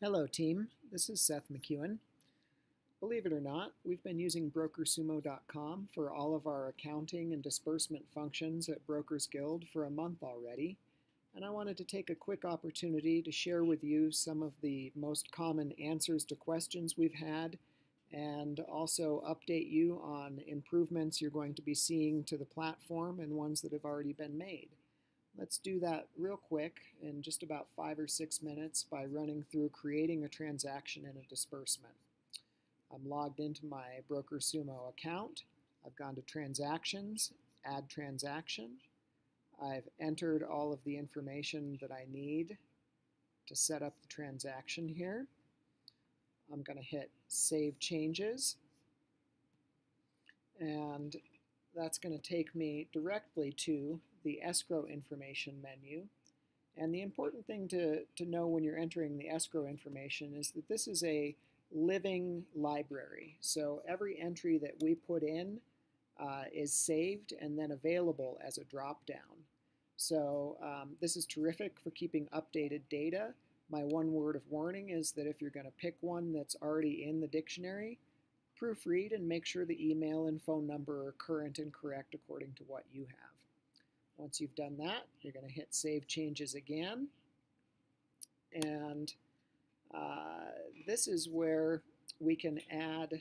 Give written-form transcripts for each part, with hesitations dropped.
Hello team, this is Seth McEwen. Believe it or not, we've been using BrokerSumo.com for all of our accounting and disbursement functions at Brokers Guild for a month already, and I wanted to take a quick opportunity to share with you some of the most common answers to questions we've had and also update you on improvements you're going to be seeing to the platform and ones that have already been made. Let's do that real quick in just about 5 or 6 minutes by running through creating a transaction and a disbursement. I'm logged into my BrokerSumo account. I've gone to Transactions, Add Transaction. I've entered all of the information that I need to set up the transaction here. I'm going to hit Save Changes, and that's going to take me directly to the escrow information menu. And the important thing to know when you're entering the escrow information is that this is a living library. So every entry that we put in is saved and then available as a drop-down. So this is terrific for keeping updated data. My one word of warning is that if you're going to pick one that's already in the dictionary, proofread and make sure the email and phone number are current and correct according to what you have. Once you've done that, you're going to hit Save Changes again. And this is where we can add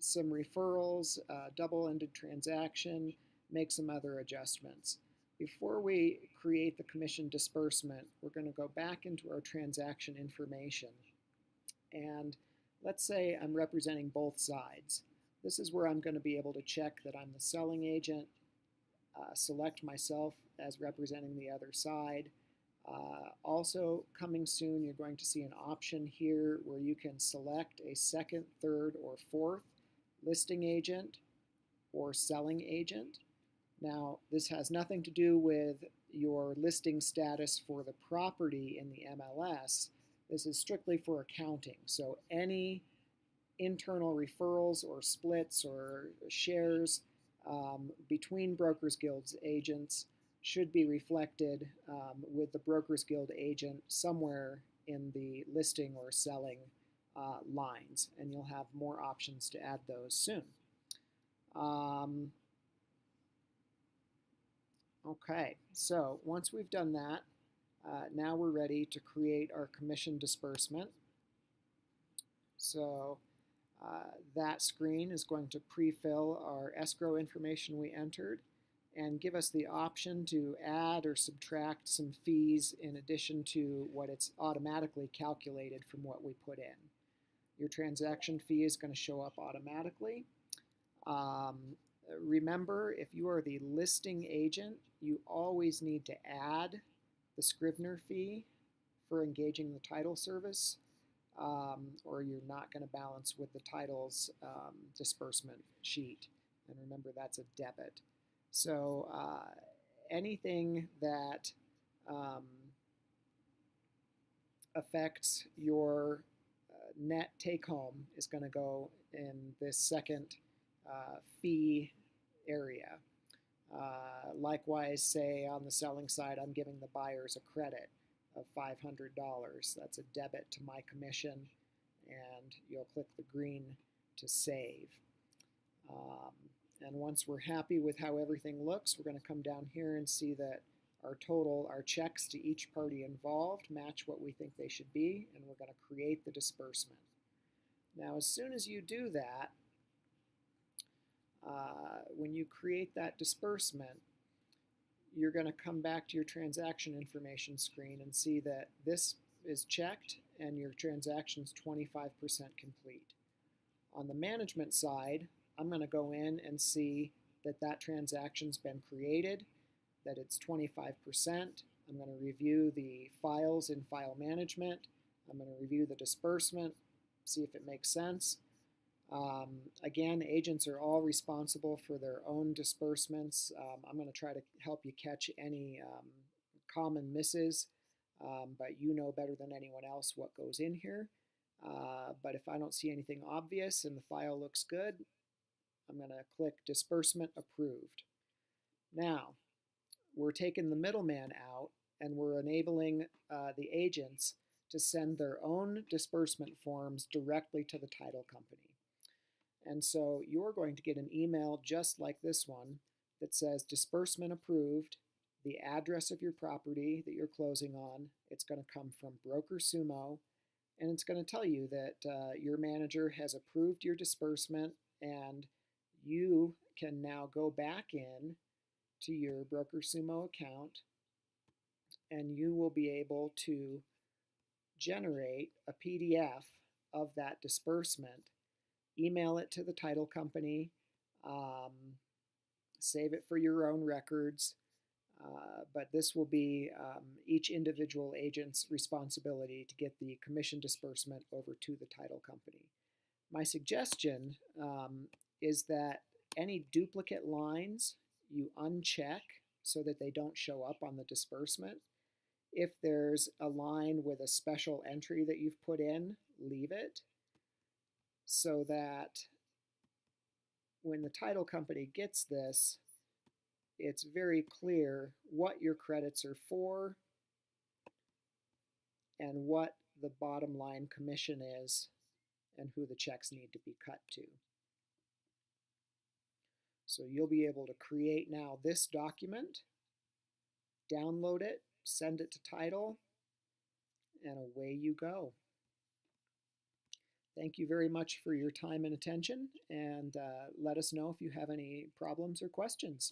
some referrals, double-ended transaction, make some other adjustments. Before we create the commission disbursement, we're going to go back into our transaction information. And let's say I'm representing both sides. This is where I'm going to be able to check that I'm the selling agent, select myself as representing the other side. Also coming soon, you're going to see an option here where you can select a second, third, or fourth listing agent or selling agent. Now, this has nothing to do with your listing status for the property in the MLS. This is strictly for accounting. So any internal referrals or splits or shares between Brokers Guild's agents should be reflected with the Brokers Guild agent somewhere in the listing or selling lines, and you'll have more options to add those soon. Okay, so once we've done that, now we're ready to create our commission disbursement. So that screen is going to pre-fill our escrow information we entered and give us the option to add or subtract some fees in addition to what it's automatically calculated from what we put in. Your transaction fee is going to show up automatically. Remember, if you are the listing agent, you always need to add the Scrivener fee for engaging the title service, or you're not going to balance with the title's disbursement sheet. And remember, that's a debit. So anything that affects your net take-home is going to go in this second fee area. Likewise, say on the selling side, I'm giving the buyers a credit of $500. That's a debit to my commission, and you'll click the green to save. And once we're happy with how everything looks, we're going to come down here and see that our checks to each party involved match what we think they should be, and we're going to create the disbursement. Now, as soon as you do that, when you create that disbursement, you're going to come back to your transaction information screen and see that this is checked and your transaction's 25% complete. On the management side, I'm going to go in and see that that transaction's been created, that it's 25%. I'm going to review the files in file management. I'm going to review the disbursement, see if it makes sense. Again, agents are all responsible for their own disbursements. I'm going to try to help you catch any common misses, but you know better than anyone else what goes in here. But if I don't see anything obvious and the file looks good, I'm going to click Disbursement Approved. Now, we're taking the middleman out and we're enabling the agents to send their own disbursement forms directly to the title company. And so you're going to get an email just like this one that says disbursement approved, the address of your property that you're closing on. It's going to come from BrokerSumo, and it's going to tell you that your manager has approved your disbursement, and you can now go back in to your BrokerSumo account, and you will be able to generate a PDF of that disbursement, email it to the title company, um, save it for your own records, but this will be each individual agent's responsibility to get the commission disbursement over to the title company. My suggestion is that any duplicate lines you uncheck so that they don't show up on the disbursement. If there's a line with a special entry that you've put in, leave it so that when the title company gets this, it's very clear what your credits are for and what the bottom line commission is and who the checks need to be cut to. So you'll be able to create now this document, download it, send it to title, and away you go. Thank you very much for your time and attention, and let us know if you have any problems or questions.